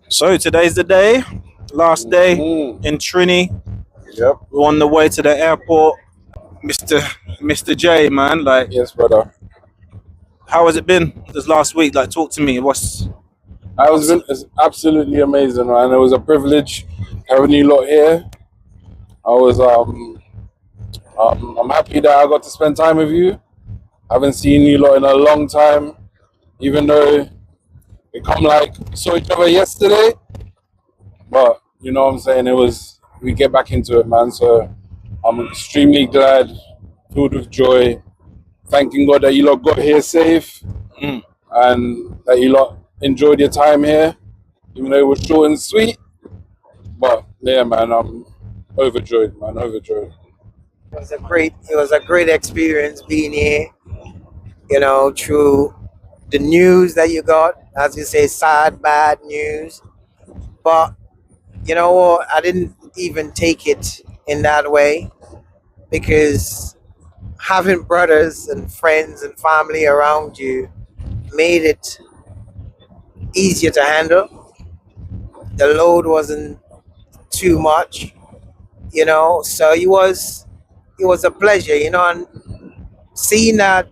So today's the day, last day in Trini. Yep. We're on the way to the airport. Mr. J, man, like, Yes, brother. how has it been this last week? Like, talk to me. It's absolutely amazing, man. It was a privilege having you lot here. I was I'm happy that I got to spend time with you. I haven't seen you lot in a long time, even though saw each other yesterday. But you know what I'm saying? We get back into it, man. So I'm extremely glad, filled with joy, thanking God that you lot got here safe and that you lot enjoyed your time here, even though it was short and sweet. But yeah, man, I'm overjoyed, man, overjoyed. It was a great experience being here, through the news that you got, as you say, sad, bad news. But you know what? I didn't even take it in that way because having brothers and friends and family around you made it easier to handle. The load wasn't too much, so it was a pleasure, and seeing that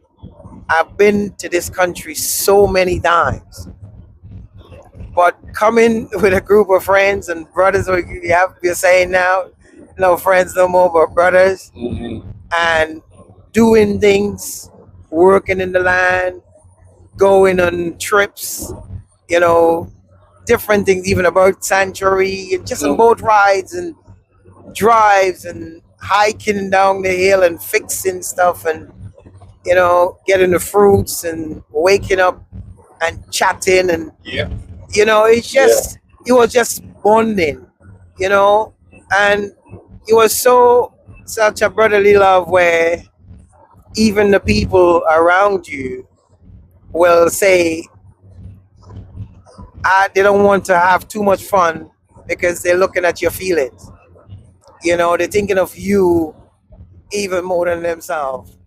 I've been to this country so many times, but coming with a group of friends and brothers, you're saying now, no friends no more, but brothers, and doing things, working in the land, going on trips, you know, different things, even about sanctuary, and just on boat rides and drives and hiking down the hill and fixing stuff and getting the fruits and waking up and chatting and it was just bonding, and it was such a brotherly love where even the people around you will say they don't want to have too much fun because they're looking at your feelings. They're thinking of you even more than themselves.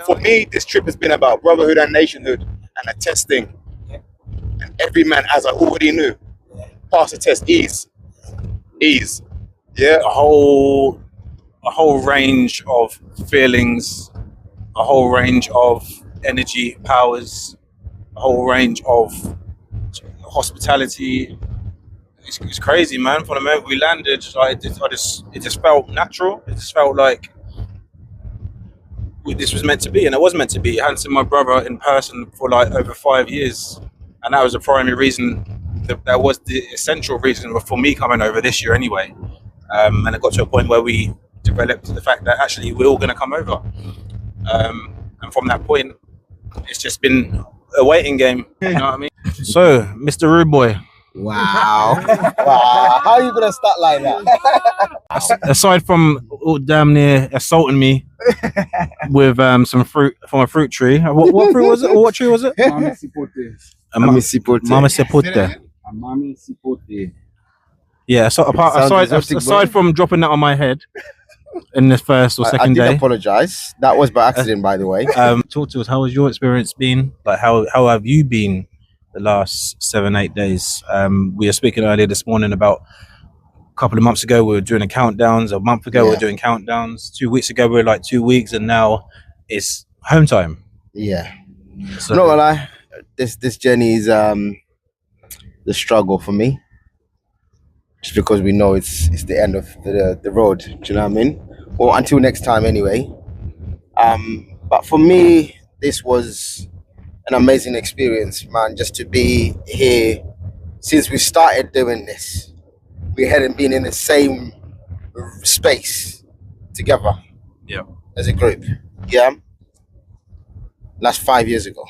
For me, this trip has been about brotherhood and nationhood and a testing. And every man, as I already knew, passed the test. Ease. Yeah. A whole range of feelings, a whole range of energy, powers, a whole range of hospitality. It's crazy, man. From the moment we landed, it just felt natural. It just felt like this was meant to be, and it was meant to be. I hadn't seen my brother in person for like over 5 years, and that was the primary reason. That was the essential reason for me coming over this year, anyway. And it got to a point where we developed the fact that actually we're all going to come over, and from that point, it's just been a waiting game. You know what I mean? So, Mr. Rude Boy. Wow. Wow. How are you gonna start like that? Aside from damn near assaulting me with some fruit from a fruit tree. What fruit was it? Or what tree was it? Mami cipote. Mama cipote. Mami cipote. Yeah. So aside from dropping that on my head in the first or second I day. did apologize. That was by accident, by the way. Talk to us. How has your experience been? Like, how have you been the last 7-8 days? We were speaking earlier this morning about a couple of months ago we were doing countdowns. A month ago we were doing countdowns. 2 weeks ago we were like 2 weeks, and now it's home time. Yeah. So, Not gonna lie, this journey is the struggle for me. Just because we know it's the end of the road. Do you know what I mean? Well, until next time anyway. But for me, this was an amazing experience, man, just to be here. Since we started doing this, we hadn't been in the same space together. Yeah. As a group. Yeah. That's 5 years ago.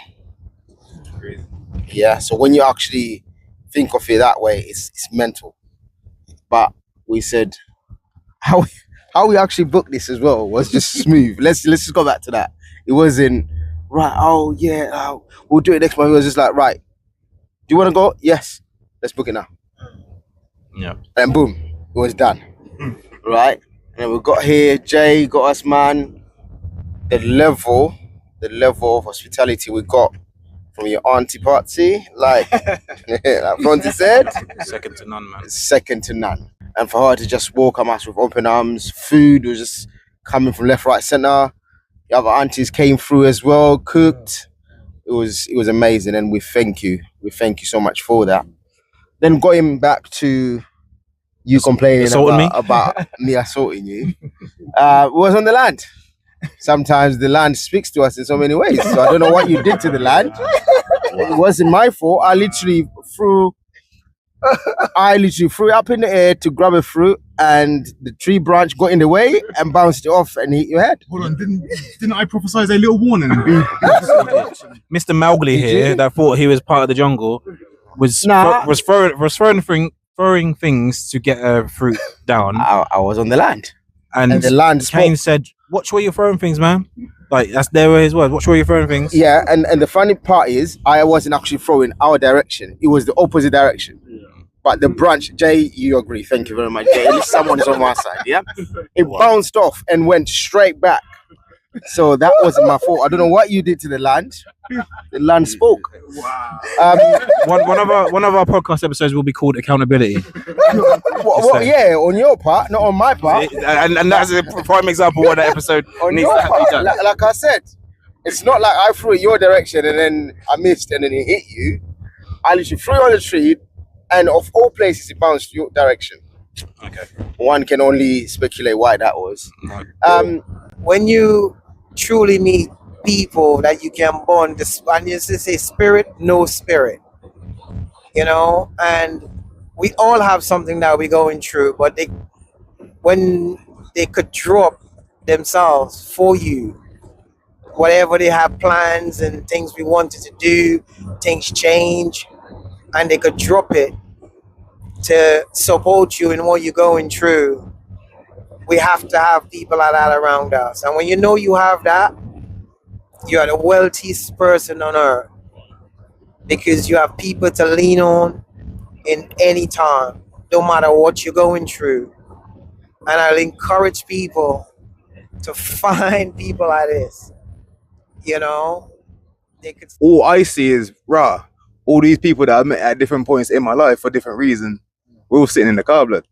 Crazy. Yeah. So when you actually think of it that way, it's mental. But we said how we actually booked this as well was just smooth. Let's just go back to that. It wasn't right. Oh yeah, we'll do it next month. It was just like, right. Do you want to go? Yes. Let's book it now. Yeah. And boom, it was done. Right. And then we got here. Jay got us, man. The level of hospitality we got from your auntie Patsy, like Bronzy said, Second to none, man. second to none. And for her to just welcome us with open arms, food was just coming from left, right, center. The other aunties came through as well, cooked. It was amazing, and we thank you so much for that. Then going back to you complaining about me assaulting you, was on the land. Sometimes the land speaks to us in so many ways. So I don't know what you did to the land. It wasn't my fault. I literally threw it up in the air to grab a fruit, and the tree branch got in the way and bounced it off and hit your head. Hold on, didn't I prophesize a little warning? Mr. Mowgli here, that thought he was part of the jungle, was throwing things to get a fruit down. I was on the land. And the land Kane said, "Watch where you're throwing things, man." Like, that's there were his words. Watch where you're throwing things. Yeah, and the funny part is, I wasn't actually throwing our direction. It was the opposite direction. Yeah. But the branch, Jay, you agree. Thank you very much, Jay. At least someone is on my side, yeah? It bounced off and went straight back. So that wasn't my fault. I don't know what you did to the land. The land spoke. Wow. One of our podcast episodes will be called Accountability. Well, yeah, on your part, not on my part. And that's a prime example of what that episode on needs your to be part. done. Like I said, it's not like I threw it your direction and then I missed and then it hit you. I literally threw it on the tree, and of all places, it bounced your direction. Okay. One can only speculate why that was. When you truly meet people that you can bond, the Spaniards say spirit, no spirit, and we all have something that we're going through, but when they could drop themselves for you, whatever they have plans and things we wanted to do, things change, and they could drop it to support you in what you're going through. We have to have people like that around us. And when you know you have that, you are the wealthiest person on earth, because you have people to lean on in any time, no matter what you're going through. And I'll encourage people to find people like this. They could. All I see is, all these people that I met at different points in my life for different reasons, we're all sitting in the car, blood.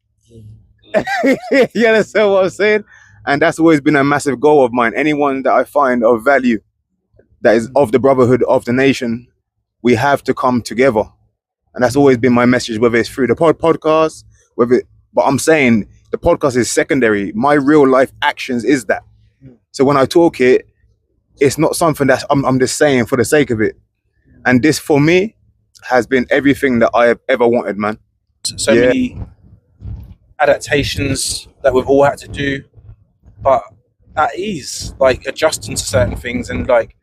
You understand what I'm saying? And that's always been a massive goal of mine. Anyone that I find of value, that is of the brotherhood of the nation, we have to come together. And that's always been my message, whether it's through the podcast, but I'm saying the podcast is secondary. My real life actions is that. So when I talk it's not something that I'm just saying for the sake of it. And this, for me, has been everything that I have ever wanted, man. So many adaptations that we've all had to do, but at ease, like adjusting to certain things, and like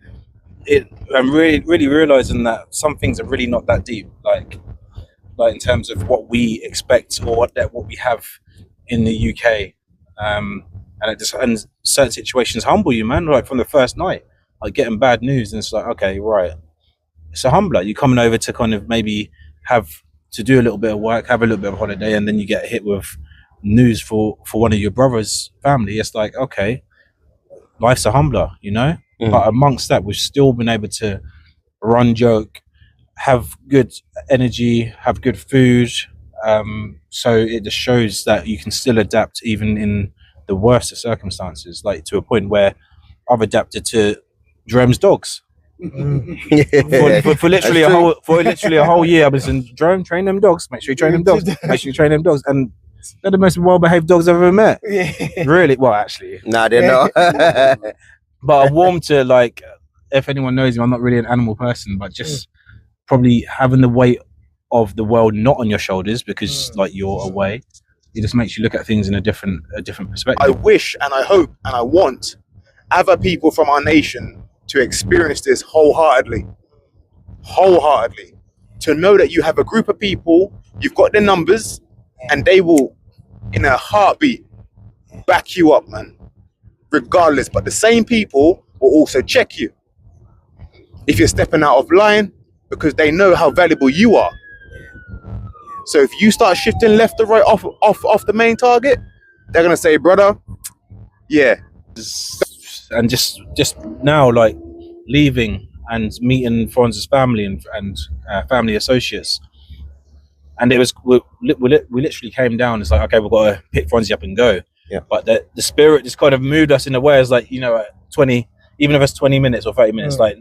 I'm really realizing that some things are really not that deep, like in terms of what we expect or what we have in the UK, and certain situations humble you, man. Like from the first night, like getting bad news, and it's like, okay, right, it's a humbler. You're coming over to kind of maybe have to do a little bit of work, have a little bit of holiday, and then you get hit with news for one of your brother's family. It's like, okay, life's a humbler, But amongst that, we've still been able to run joke, have good energy, have good food. So it just shows that you can still adapt even in the worst of circumstances, like to a point where I've adapted to Jerome's dogs. For literally a whole year, I've been saying, Jerome, train them dogs. Make sure you train them dogs. Make sure you train them dogs. And they're the most well-behaved dogs I've ever met. Really? Well, actually. Nah, they're not. But I'm warm to, like, if anyone knows me, I'm not really an animal person, but just probably having the weight of the world not on your shoulders because, like, you're away. It just makes you look at things in a different perspective. I wish and I hope and I want other people from our nation to experience this wholeheartedly, to know that you have a group of people, you've got the numbers, and they will, in a heartbeat, back you up, man, regardless. But the same people will also check you if you're stepping out of line, because they know how valuable you are. So if you start shifting left or right off the main target, they're gonna say, brother, yeah. And just now, like leaving and meeting Franz's family and family associates. And it was we literally came down. It's like, okay, we've got to pick Franzi up and go. Yeah. But the spirit just kind of moved us in a way as like, you know, 20, even if it's 20 minutes or 30 minutes, like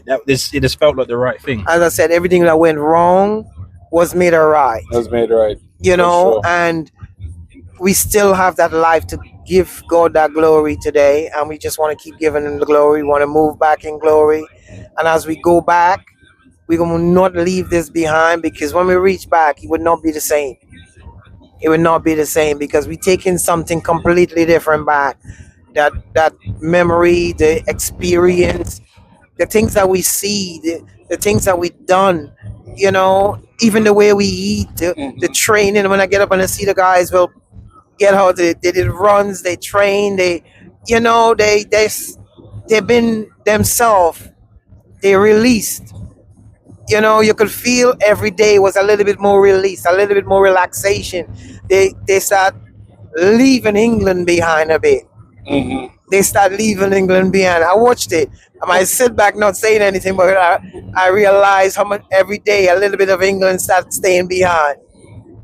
that. It just felt like the right thing. As I said, everything that went wrong was made right. That's made right. You know, sure. And we still have that life to give God that glory today, and we just want to keep giving Him the glory. We want to move back in glory, and as we go back, we're going to not leave this behind, because when we reach back, it would not be the same. It would not be the same, because we're taking something completely different back. That memory, the experience, the things that we see, the things that we've done, you know, even the way we eat, the training. When I get up and I see the guys will get out, they did runs, they train, they've been themselves, they released. You know, you could feel every day was a little bit more release, a little bit more relaxation. They start leaving England behind a bit. They start leaving England behind. I watched it. I might sit back not saying anything, but I realized how much every day a little bit of England starts staying behind.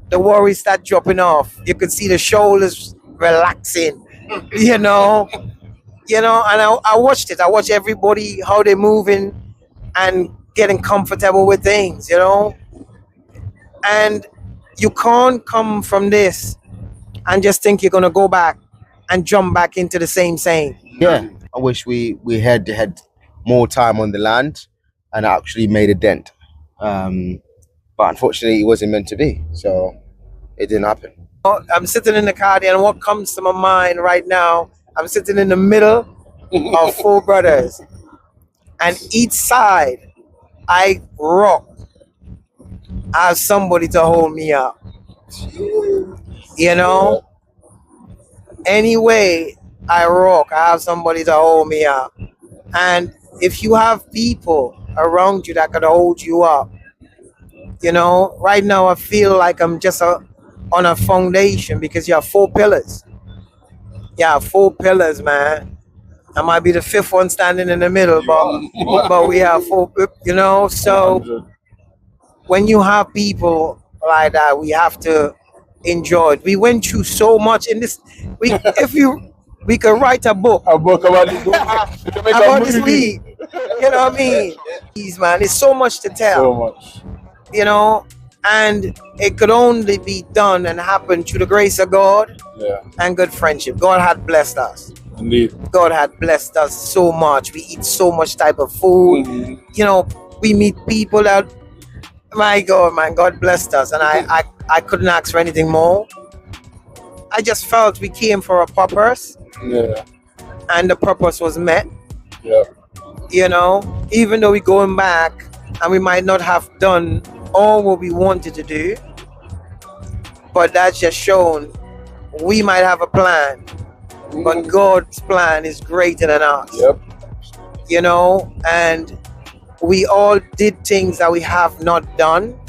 The worries start dropping off. You could see the shoulders relaxing, you know. And I watched it. I watched everybody, how they're moving and getting comfortable with things, you know. And you can't come from this and just think you're gonna go back and jump back into the same. Yeah, I wish we had more time on the land and actually made a dent. But unfortunately, it wasn't meant to be, so it didn't happen. I'm sitting in the car there, and what comes to my mind right now, I'm sitting in the middle of 4 brothers, and each side I rock, I have somebody to hold me up. You know? Anyway, I rock, I have somebody to hold me up. And if you have people around you that could hold you up, you know, right now I feel like I'm just on a foundation, because you have 4 pillars. Yeah, 4 pillars, man. I might be the 5th one standing in the middle, but we have 4, you know. So when you have people like that, we have to enjoy it. We went through so much in this. We could write a book about this league. You know what I mean? Jeez, man, it's so much to tell. So much. You know, and it could only be done and happen through the grace of God and good friendship. God had blessed us. Indeed. God had blessed us so much. We eat so much type of food. You know, we meet people that, my God, man, God blessed us. And I couldn't ask for anything more. I just felt we came for a purpose. Yeah. And the purpose was met. Yeah. You know, even though we're going back and we might not have done all what we wanted to do, but that's just shown we might have a plan, but God's plan is greater than ours. Yep. You know, and we all did things that we have not done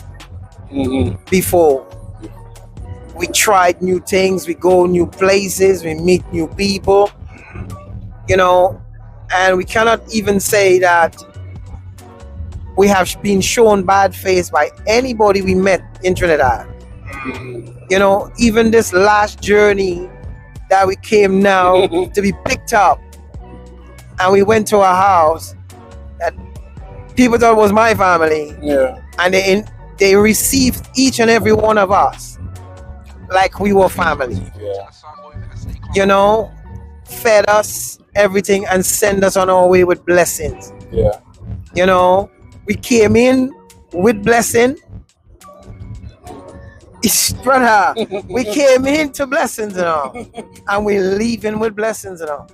before. We tried new things, we go new places, we meet new people, you know, and we cannot even say that we have been shown bad face by anybody we met in Trinidad. You know, even this last journey that we came now to be picked up, and we went to a house that people thought was my family. Yeah. And they received each and every one of us like we were family. Yeah. You know, fed us everything and sent us on our way with blessings. Yeah. You know, we came in with blessing. Brother, we came into blessings and all, and we're leaving with blessings and all.